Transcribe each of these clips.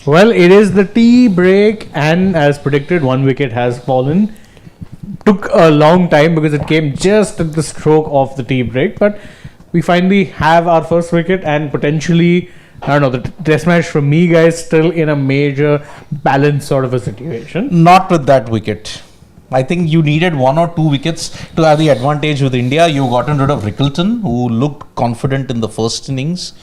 Well, it is the tea break, and as predicted, one wicket has fallen. Took a long time because it came just at the stroke of the tea break, but we finally have our first wicket, and potentially, I don't know, the test match for me, guys, still in a major balance sort of a situation. Not with that wicket. I think you needed 1 or 2 wickets to have the advantage with India. You gotten rid of Rickleton, who looked confident in the first innings.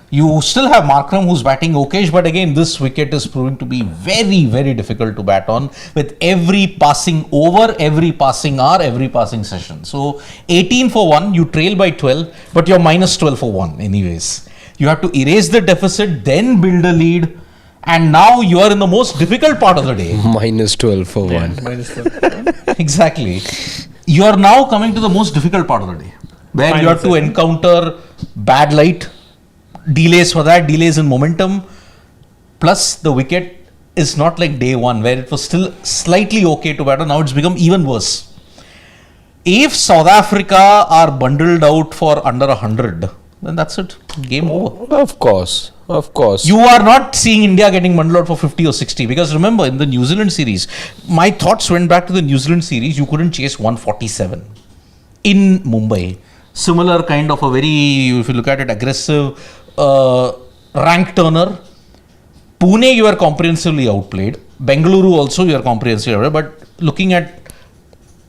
You still have Markram, who's batting okay, but again, this wicket is proving to be very, very difficult to bat on with every passing over, every passing hour, every passing session. So, 18 for 1, you trail by 12, but you're minus 12 for 1 anyways. You have to erase the deficit, then build a lead, and now you are in the most difficult part of the day. Minus 12 for 1. Minus 12. Exactly. You are now coming to the most difficult part of the day, where you have to encounter bad light, delays for that, delays in momentum, plus the wicket is not like day one where it was still slightly okay to batter. Now it's become even worse. If South Africa are bundled out for under 100, then that's it, game over. Of course. You are not seeing India getting bundled out for 50 or 60, because remember, in the New Zealand series, my thoughts went back to the New Zealand series. You couldn't chase 147 in Mumbai. Similar kind of a very, if you look at it, aggressive rank turner. Pune, you are comprehensively outplayed. Bengaluru also, you are comprehensively outplayed. But looking at,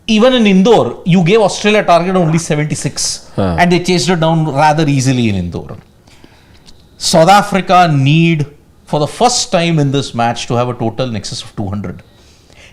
even in Indore, you gave Australia a target of only 76 and they chased it down rather easily in Indore. South Africa need, for the first time in this match, to have a total in excess of 200.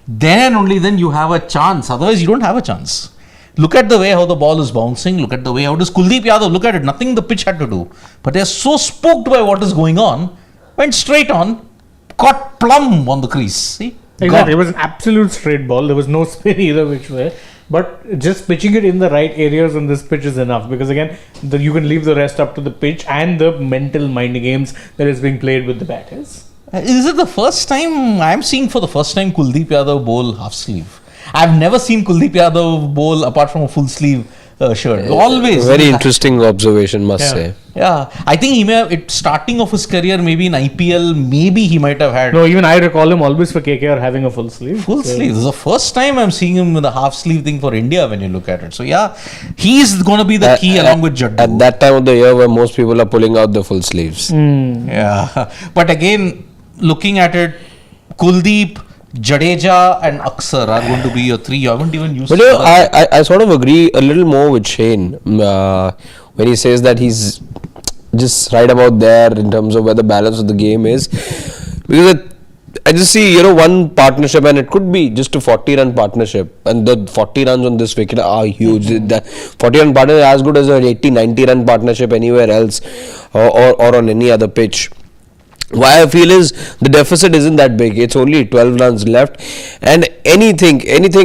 Then only then you have a chance. Otherwise, you don't have a chance. Look at the way how the ball is bouncing. Look at the way how does Kuldeep Yadav, look at it. Nothing the pitch had to do. But they're so spooked by what is going on. Went straight on. Caught plumb on the crease. See? Exactly. It was an absolute straight ball. There was no spin either which way. But just pitching it in the right areas on this pitch is enough. Because again, you can leave the rest up to the pitch and the mental mind games that is being played with the batters. Is it the first time, I'm seeing for the first time Kuldeep Yadav bowl half sleeve. I've never seen Kuldeep Yadav bowl apart from a full sleeve shirt. Always. Very interesting observation, must say. Yeah. I think he may have, starting of his career, maybe in IPL, maybe he might have had. No, even I recall him always for KKR having a full sleeve. Full sleeve. This is the first time I'm seeing him with a half sleeve thing for India when you look at it. So yeah, he's going to be the key along with Jaddu. At that time of the year where most people are pulling out the full sleeves. Yeah. But again, looking at it, Kuldeep, Jadeja and Aksar are going to be your 3. You haven't even used. But I sort of agree a little more with Shane when he says that he's just right about there in terms of where the balance of the game is. Because I just see, one partnership, and it could be just a 40-run partnership, and the 40 runs on this wicket are huge. The 40-run partnership is as good as an 80-90-run partnership anywhere else or on any other pitch. Why I feel is the deficit isn't that big. It's only 12 runs left, and anything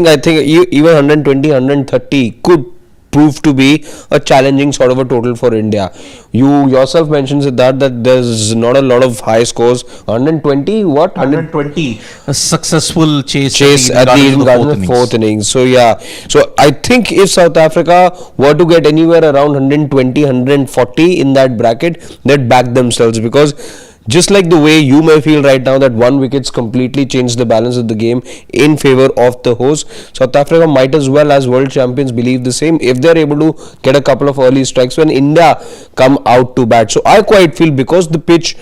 I think even 120, 130 could prove to be a challenging sort of a total for India. You yourself mentioned that there's not a lot of high scores. 120 what? 120 a successful chase at the fourth innings. So yeah, so I think if South Africa were to get anywhere around 120, 140 in that bracket, they'd back themselves, because just like the way you may feel right now that one wicket's completely changed the balance of the game in favor of the host, South Africa might as well, as world champions, believe the same if they're able to get a couple of early strikes when India come out to bat. So I quite feel, because the pitch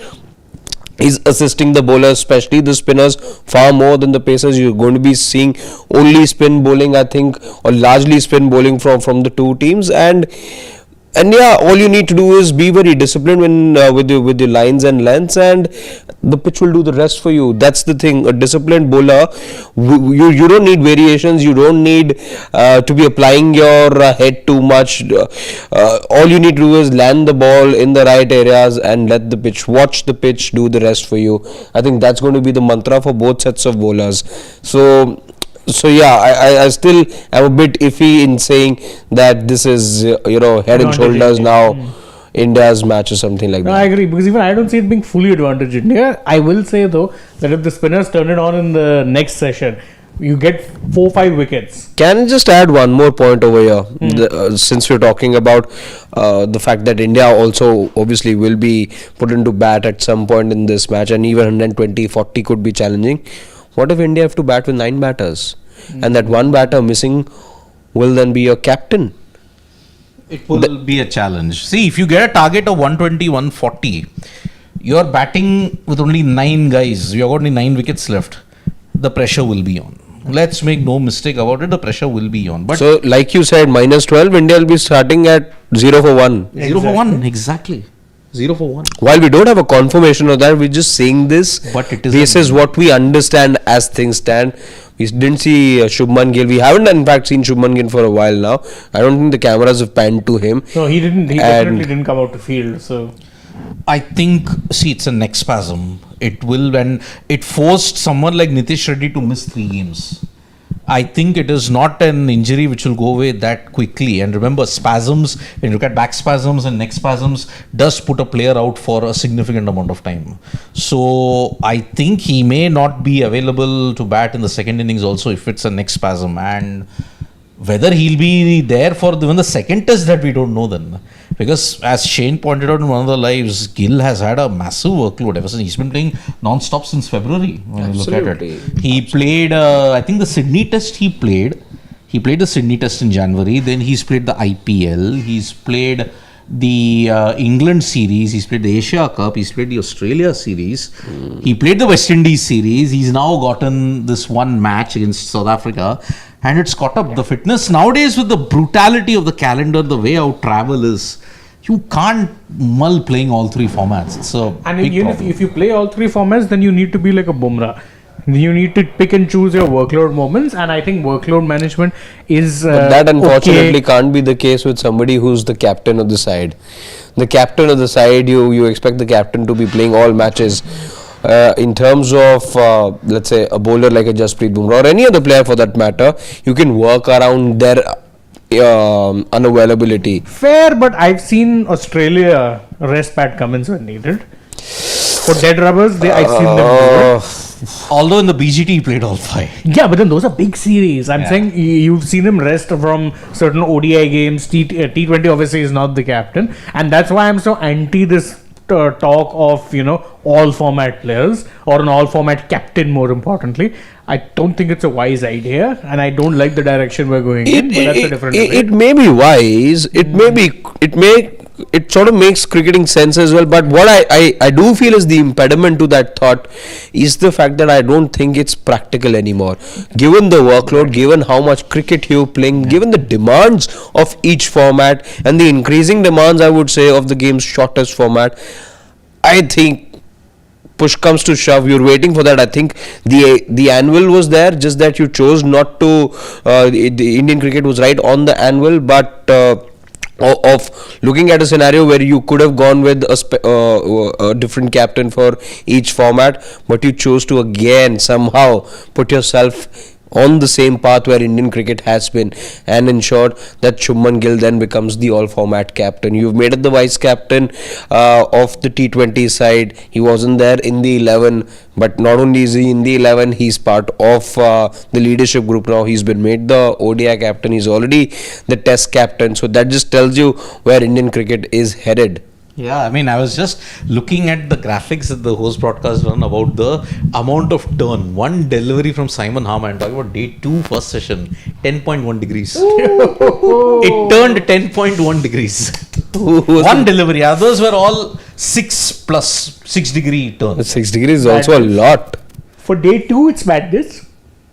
is assisting the bowlers, especially the spinners, far more than the pacers, you're going to be seeing only spin bowling, I think, or largely spin bowling from the two teams. And yeah, all you need to do is be very disciplined when with your lines and lengths, and the pitch will do the rest for you. That's the thing. A disciplined bowler, you don't need variations. You don't need to be applying your head too much. All you need to do is land the ball in the right areas and let the pitch, watch the pitch do the rest for you. I think that's going to be the mantra for both sets of bowlers. So yeah, I still am a bit iffy in saying that this is head and shoulders now India's match or something like that. I agree, because even I don't see it being fully advantage India. I will say though that if the spinners turn it on in the next session, You get 4-5 wickets. Can I just add one more point over here? Since we're talking about the fact that India also obviously will be put into bat at some point in this match, and even 120-40 could be challenging. What if India have to bat with 9 batters? And that one batter missing will then be your captain? It will be a challenge. See, if you get a target of 120, 140, you're batting with only 9 guys. You've got only 9 wickets left. The pressure will be on. Let's make no mistake about it. The pressure will be on. But so, like you said, -12, India will be starting at 0 for 1. 0 for 1, exactly. 0 for 1. While we don't have a confirmation of that, we're just saying this. But it is. This is what we understand as things stand. We didn't see Shubman Gill. We haven't, in fact, seen Shubman Gill for a while now. I don't think the cameras have panned to him. No, he didn't. He definitely didn't come out to field. So I think, see, it's a neck spasm. It will, and it forced someone like Nitish Reddy to miss 3 games. I think it is not an injury which will go away that quickly. And remember, spasms, when you look at back spasms and neck spasms, does put a player out for a significant amount of time. So I think he may not be available to bat in the second innings also if it's a neck spasm. And whether he'll be there for even the second test, that we don't know then. Because as Shane pointed out in one of the lives, Gill has had a massive workload ever since. He's been playing non-stop since February. When you look at it, he played, I think the Sydney test he played. He played the Sydney test in January. Then he's played the IPL. He's played the England series. He's played the Asia Cup. He's played the Australia series. He played the West Indies series. He's now gotten this one match against South Africa. And it's caught up. The fitness nowadays, with the brutality of the calendar, the way our travel is, you can't mull playing all 3 formats. It's a and big even problem. if you play all 3 formats, then you need to be like a Bumrah. You need to pick and choose your workload moments, and I think workload management is But that unfortunately can't be the case with somebody who's the captain of the side. The captain of the side, you expect the captain to be playing all matches. In terms of, let's say, a bowler like a Jasprit Bumrah or any other player for that matter, you can work around their unavailability. Fair, but I've seen Australia rest Pat Cummins when needed. For dead rubbers, I've seen them do it. Although in the BGT he played all 5. Yeah, but then those are big series. I'm saying you've seen him rest from certain ODI games. T20 obviously is not the captain, and that's why I'm so anti this talk of all format players or an all format captain. More importantly, I don't think it's a wise idea, and I don't like the direction we're going in. But that's a different debate. It may be wise. It sort of makes cricketing sense as well. But what I do feel is the impediment to that thought is the fact that I don't think it's practical anymore. Given the workload, given how much cricket you're playing, given the demands of each format and the increasing demands, I would say, of the game's shortest format, I think push comes to shove, you're waiting for that. I think the anvil was there, just that you chose not to. The Indian cricket was right on the anvil, but of looking at a scenario where you could have gone with a different captain for each format, but you chose to again somehow put yourself on the same path where Indian cricket has been and ensured that Shubman Gill then becomes the all-format captain. You've made it the vice captain of the T20 side. He wasn't there in the 11, but not only is he in the 11, he's part of the leadership group now. He's been made the ODI captain. He's already the Test captain. So that just tells you where Indian cricket is headed. Yeah, I mean, I was just looking at the graphics that the host broadcast run about the amount of turn. One delivery from Simon Harmer, I'm talking about day 2 first session, 10.1 degrees. It turned 10.1 degrees. One delivery. Others were all 6 degree turns. 6 degrees is also a lot. For day 2, it's madness.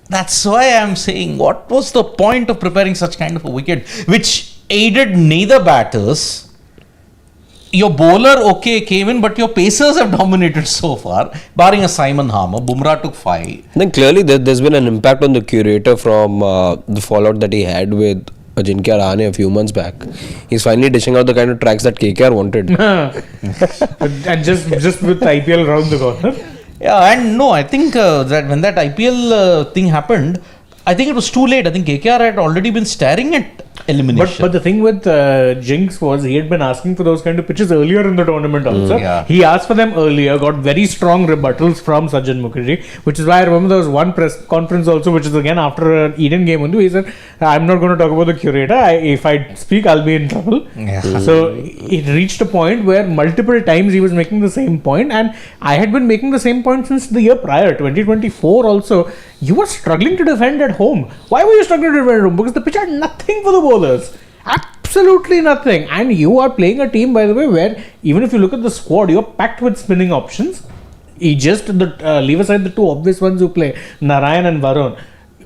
That's why I'm saying, what was the point of preparing such kind of a wicket, which aided neither batters? Your bowler, came in, but your pacers have dominated so far, barring a Simon Harmer. Bumrah took 5. Then clearly there's been an impact on the curator from the fallout that he had with Ajinkya Rahane a few months back. He's finally dishing out the kind of tracks that KKR wanted. And just with IPL around the corner. Yeah, and no, I think that when that IPL thing happened, I think it was too late. I think KKR had already been staring at elimination. But the thing with Jinx was he had been asking for those kind of pitches earlier in the tournament also. Yeah. He asked for them earlier, got very strong rebuttals from Sajjan Mukherjee, which is why I remember there was one press conference also, which is again after an Eden game only. He said, I'm not going to talk about the curator. If I speak, I'll be in trouble. Yeah. So it reached a point where multiple times he was making the same point, and I had been making the same point since the year prior, 2024 also. You were struggling to defend at home. Why were you struggling to defend at home? Because the pitch had nothing for the bowlers. Absolutely nothing. And you are playing a team, by the way, where even if you look at the squad, you're packed with spinning options. You just leave aside the two obvious ones who play, Narayan and Varun.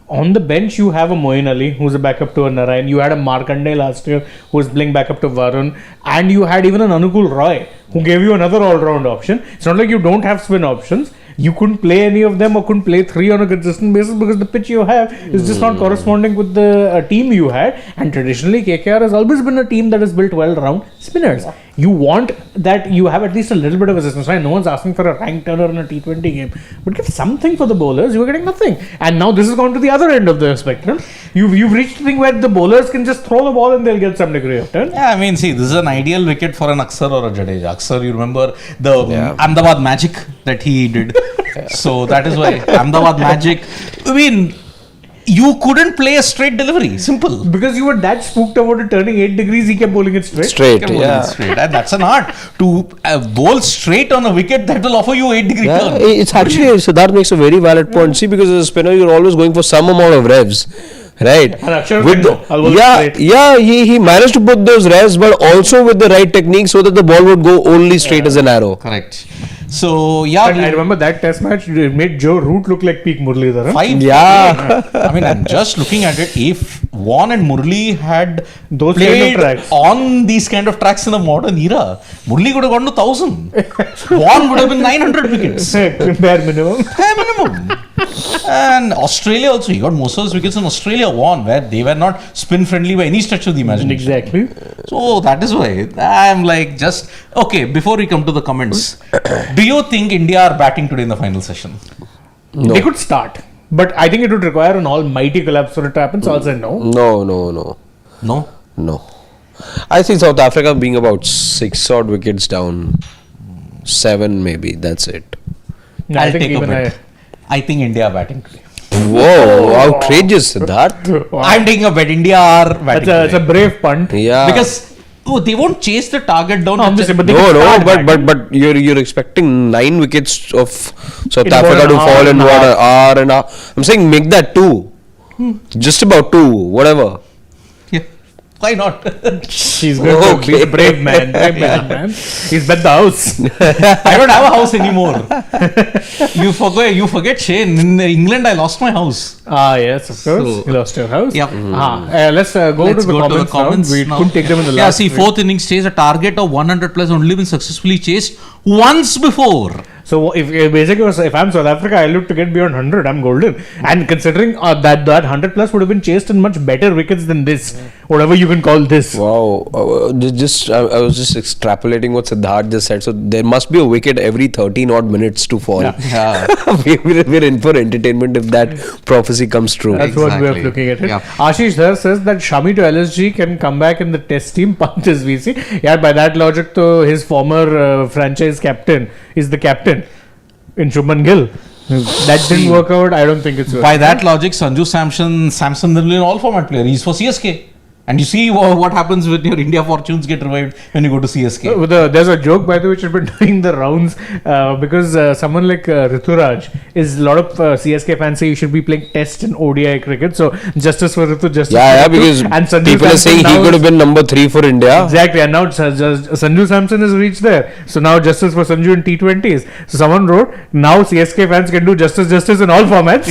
On the bench, you have a Moeen Ali, who's a backup to a Narayan. You had a Markande last year, who was playing backup to Varun. And you had even an Anukul Roy, who gave you another all-round option. It's not like you don't have spin options. You couldn't play any of them or couldn't play three on a consistent basis because the pitch you have is just not corresponding with the team you had. And traditionally, KKR has always been a team that is built well around spinners. You want that you have at least a little bit of assistance. Right? No one's asking for a rank turner in a T20 game. But give something for the bowlers. You are getting nothing. And now this has gone to the other end of the spectrum. You've reached a thing where the bowlers can just throw the ball and they'll get some degree of turn. Yeah, I mean, see, this is an ideal wicket for an Aksar or a Jadeja. Aksar, you remember the Ahmedabad Magic that he did. So that is why Ahmedabad Magic. I mean, you couldn't play a straight delivery. Simple. Because you were that spooked about it turning 8 degrees, he kept bowling it straight. Straight, Bowling yeah. straight. And that's an art. To bowl straight on a wicket that will offer you 8-degree Yeah, turn. it's actually, Siddharth makes a very valid point. See, because as a spinner, you're always going for some amount of revs. Right. And Akshar With said, "No, I'll bowl straight." he managed to put those revs, but also with the right technique so that the ball would go only straight as an arrow. Correct. So, yeah. And I remember that test match, it made Joe Root look like peak Muralidhar. Huh? 5. Yeah. I mean, I'm just looking at it. If Vaughan and Murli had Those played kind of tracks. on these kind of tracks in the modern era, Murli could have gone to 1,000. Vaughan would have been 900 wickets. Bare minimum. Bare minimum. And Australia also, he got most of his wickets in Australia won, where they were not spin friendly by any stretch of the imagination. Exactly. So that is why I'm like just okay. Before we come to the comments, do you think India are batting today in the final session? No. They could start. But I think it would require an almighty collapse for it to happen. So I'll say no. No. I think South Africa being about 6 odd wickets down, 7 maybe. That's it. I'll take a bet. I think India are batting today. Whoa, outrageous, Siddharth. I'm taking a bet. India are batting It's a today. brave punt. Yeah. Because they won't chase the target down. No, I'm just saying, but they could No, start batting. but you're expecting 9 wickets of South In about Africa an to hour fall in and a what, half. an hour and a half. I'm saying make that 2. Just about 2, whatever. Yeah. Why not? He's good. Okay. He's a brave man. Man. He's bet the house. I don't have a house anymore. You forget, Shane. In England, I lost my house. Yes, of course. So- you lost your house. Yep. Let's go Let's to the go to the comments, comments now. We now. couldn't take them in the Yeah, last see, week. fourth innings chase a target of 100 plus only been successfully chased once before. So if I'm South Africa, I look to get beyond 100. I'm golden. And considering that 100 plus would have been chased in much better wickets than this, whatever you can call this. Wow. I was just extrapolating what Siddharth just said. So there must be a wicket every 13 odd minutes to fall. Yeah. We're in for entertainment if that prophecy comes true. That's one way of Exactly. looking at it. Yeah. Ashish sir says that Shami to LSG can come back in the test team, punt is VC. Yeah, by that logic, though, his former franchise captain is the captain in Shubman Gill. That didn't work out. I don't think it's By that logic, Sanju Samson will be an all format player. He's for CSK. And you see what happens when your India fortunes get revived when you go to CSK. There's a joke, by the way, which has been doing the rounds because someone like Rituraj is a lot of CSK fans say you should be playing test and ODI cricket. So justice for Ritu, justice Yeah, for Ritu. because And Sanju people are Samson saying he now could have been number 3 for India. Exactly, and now Sanju Samson has reached there. So now justice for Sanju in T20s. So someone wrote, now CSK fans can do justice in all formats.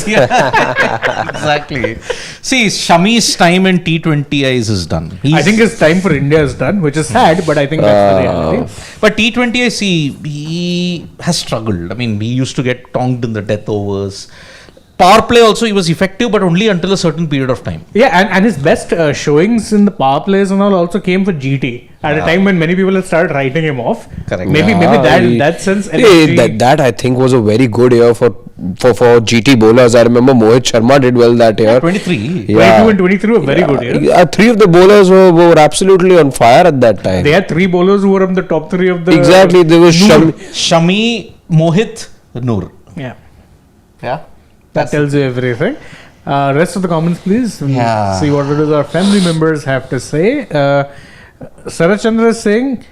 Exactly. See, Shami's time in T20Is is done. I think his time for India is done, which is sad, but I think that's the reality. But T20, I see, he has struggled. I mean, he used to get tonged in the death overs. Power play also, he was effective, but only until a certain period of time. Yeah, and his best showings in the power plays and all also came for GT at a time when many people had started writing him off. Correct. Maybe that sense. That I think was a very good year for GT bowlers. I remember Mohit Sharma did well that year. 23. 22 and 23 were very good years. Three of the bowlers were absolutely on fire at that time. They had three bowlers who were in the top three of the. Exactly, there was Shami, Mohit, Noor. Yeah. Yeah. That tells you everything. Rest of the comments, please. Yeah. See what it is our family members have to say. Sarat Chandra is saying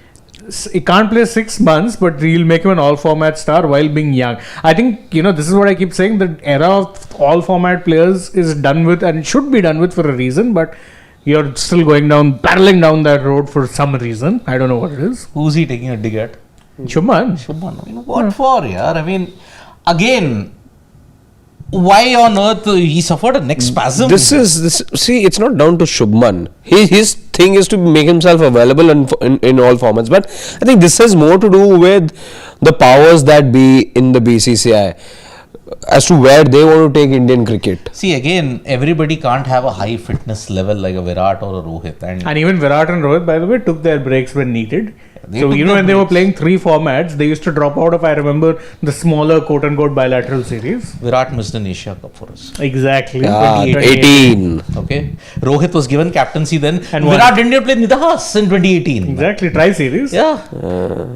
he can't play 6 months, but he'll make him an all-format star while being young. I think, this is what I keep saying. The era of all-format players is done with and should be done with for a reason, but you're still barreling down that road for some reason. I don't know what it is. Who's he taking a dig at? Shubman. What for, yeah? I mean, again, why on earth he suffered a neck spasm? See, it's not down to Shubman. His thing is to make himself available in all formats. But I think this has more to do with the powers that be in the BCCI as to where they want to take Indian cricket. See, again, everybody can't have a high fitness level like a Virat or a Rohit. And even Virat and Rohit, by the way, took their breaks when needed. So, when they were playing 3 formats, they used to drop out of, I remember, the smaller quote-unquote bilateral series. Virat missed an Asia Cup for us. Exactly. 18. Okay. Rohit was given captaincy then. And Virat didn't play Nidahas in 2018. Exactly. Tri-series. Yeah.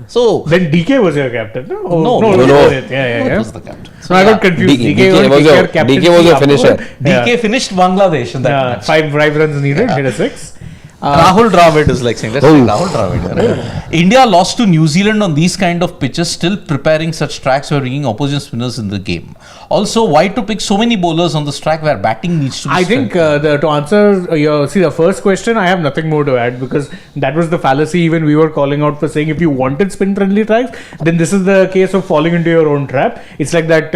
So. Then DK was your captain, no? No. Rohit. Yeah. Rohit was the captain. So I got confused. DK was your finisher. DK finished Bangladesh in that match. 5 runs needed, hit a 6. Rahul Dravid is like saying, let's say Rahul Dravid. India lost to New Zealand on these kind of pitches, still preparing such tracks for bringing opposition spinners in the game. Also, why to pick so many bowlers on this track where batting needs to be I think to answer the first question, I have nothing more to add because that was the fallacy even we were calling out for saying if you wanted spin-friendly tracks, then this is the case of falling into your own trap. It's like that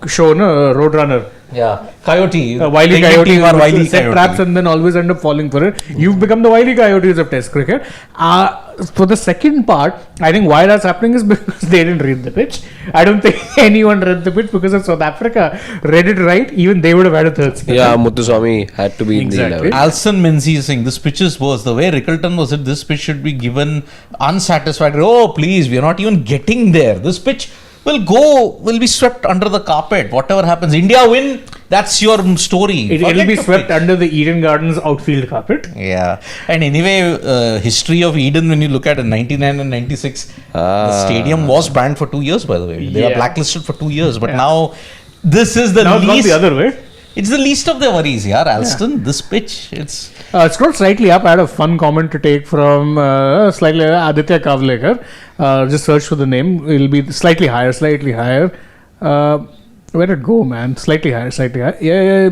show, Roadrunner. Yeah, Coyote. Wily Coyote Wily set traps and then always end up falling for it. You've become the Wily Coyotes of Test cricket. For the second part, I think why that's happening is because they didn't read the pitch. I don't think anyone read the pitch because if South Africa read it right, even they would have had a third spin. Yeah, Muthuswamy had to be in the 11. Alson Menzies is saying this pitch is worse. The way Rickleton was it, this pitch should be given unsatisfactory. Oh, please, we are not even getting there. This pitch will be swept under the carpet. Whatever happens, India win. That's your story. It'll be swept under the Eden Gardens outfield carpet. Yeah, and anyway, history of Eden. When you look at it, 99 and 96, the stadium was banned for 2 years. By the way, they were blacklisted for 2 years. But now, this is the least. It's gone the other way. It's the least of their worries, Alston. This pitch, it's scrolled slightly up. I had a fun comment to take from slightly Aditya Kavlekar. Just search for the name. It'll be slightly higher. Where did it go, man? Slightly higher. Yeah.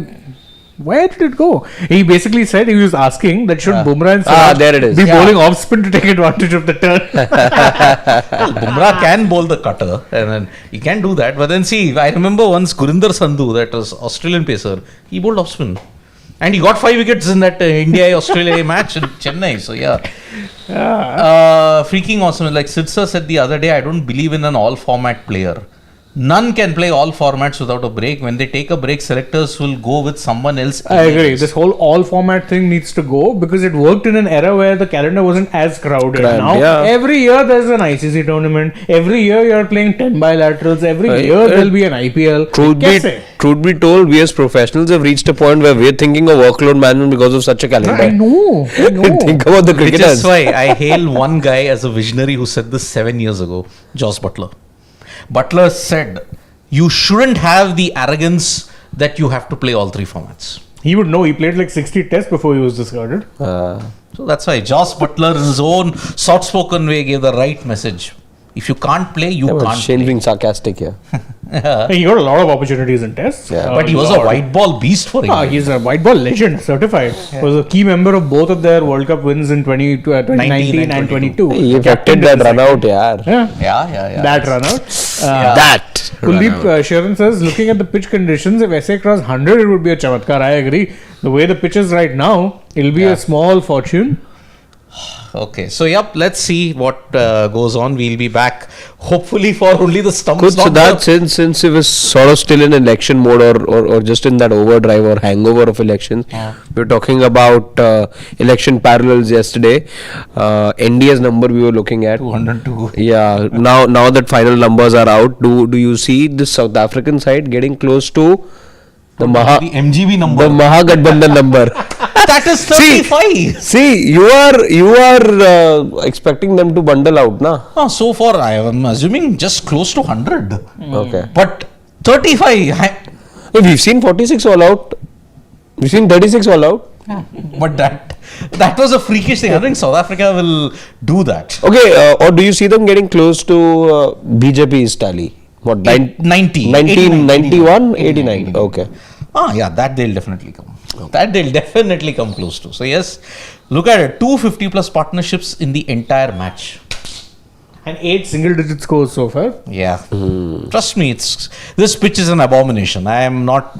Where did it go? He basically said he was asking that should Bumrah and Siraj be bowling off spin to take advantage of the turn. Well, Bumrah can bowl the cutter and then he can do that. But then see, I remember once Gurinder Sandhu, that was Australian pacer, he bowled off spin. And he got 5 wickets in that India-Australia match in Chennai. So freaking awesome. Like Sidsa said the other day, I don't believe in an all-format player. None can play all formats without a break. When they take a break, selectors will go with someone else. I agree. This whole all format thing needs to go because it worked in an era where the calendar wasn't as crowded. Now, every year there's an ICC tournament. Every year you're playing 10 bilaterals. Every year there'll be an IPL. Truth be told, we as professionals have reached a point where we're thinking of workload management because of such a calendar. I know. Think about the cricketers. Which is why I hail one guy as a visionary who said this 7 years ago, Joss Butler. Butler said, you shouldn't have the arrogance that you have to play all 3 formats. He would know. He played like 60 tests before he was discarded. So that's why Joss Butler in his own soft-spoken way gave the right message. If you can't play, you can't Shane being sarcastic here. He got a lot of opportunities in tests. But he was a white ball beast for England. He's a white ball legend, certified. Was a key member of both of their World Cup wins in 2019 and 22. He affected that run out, Yeah. That run out. Kuldeep Sharon says, looking at the pitch conditions, if SA cross 100, it would be a chamatkar. I agree. The way the pitch is right now, it'll be a small fortune. Okay. So, yep, let's see what goes on. We'll be back, hopefully, for only the stumps. Good. So not that the- since it was sort of still in election mode or just in that overdrive or hangover of elections, we were talking about election parallels yesterday. NDA's number we were looking at. 202. Yeah. Now that final numbers are out, do you see the South African side getting close to the The MGB number. Mahagathbandhan number? That is 35. See, you are expecting them to bundle out, na? So far, I am assuming just close to 100. Okay. But 35. We've seen 46 all out. We've seen 36 all out. But that was a freakish thing. I think South Africa will do that. Okay, or do you see them getting close to BJP's tally? What, 90. 91, 89? Okay. Yeah, that they'll definitely come. That they'll definitely come close to. So, yes, look at it. 250 plus partnerships in the entire match. And 8 single-digit scores so far. Yeah. Trust me, this pitch is an abomination. I am not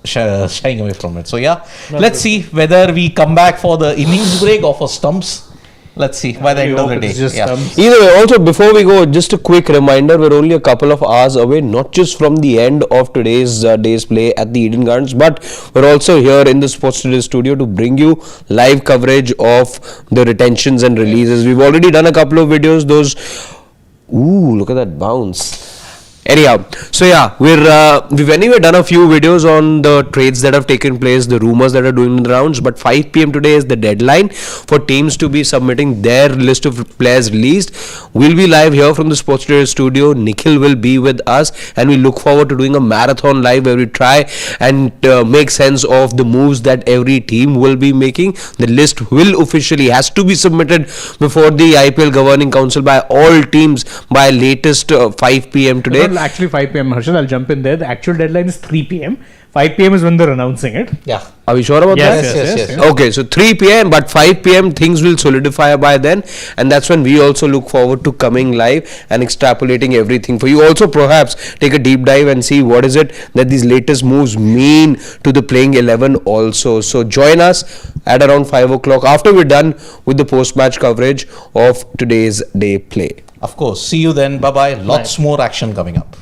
shying away from it. So, yeah, let's see whether we come back for the innings break or for stumps. Let's see by the end of the day. Either way, also before we go, just a quick reminder, we're only a couple of hours away, not just from the end of today's day's play at the Eden Gardens, but we're also here in the Sports Today studio to bring you live coverage of the retentions and releases. We've already done a couple of videos, look at that bounce. Anyhow, so yeah, we've anyway done a few videos on the trades that have taken place, the rumors that are doing the rounds, but 5 p.m. today is the deadline for teams to be submitting their list of players released. We'll be live here from the Sports Today studio. Nikhil will be with us, and we look forward to doing a marathon live where we try and make sense of the moves that every team will be making. The list will officially has to be submitted before the IPL Governing Council by all teams by latest 5 p.m. today. Actually 5 p.m. Harshad, I'll jump in there. The actual deadline is 3 p.m. 5 p.m. is when they're announcing it. Yeah. Are we sure about that? Yes. Okay, so 3 p.m. but 5 p.m. things will solidify by then, and that's when we also look forward to coming live and extrapolating everything for you. Also, perhaps take a deep dive and see what is it that these latest moves mean to the playing 11 also. So join us at around 5 o'clock after we're done with the post-match coverage of today's day play. Of course. See you then. Bye-bye. Lots more action coming up.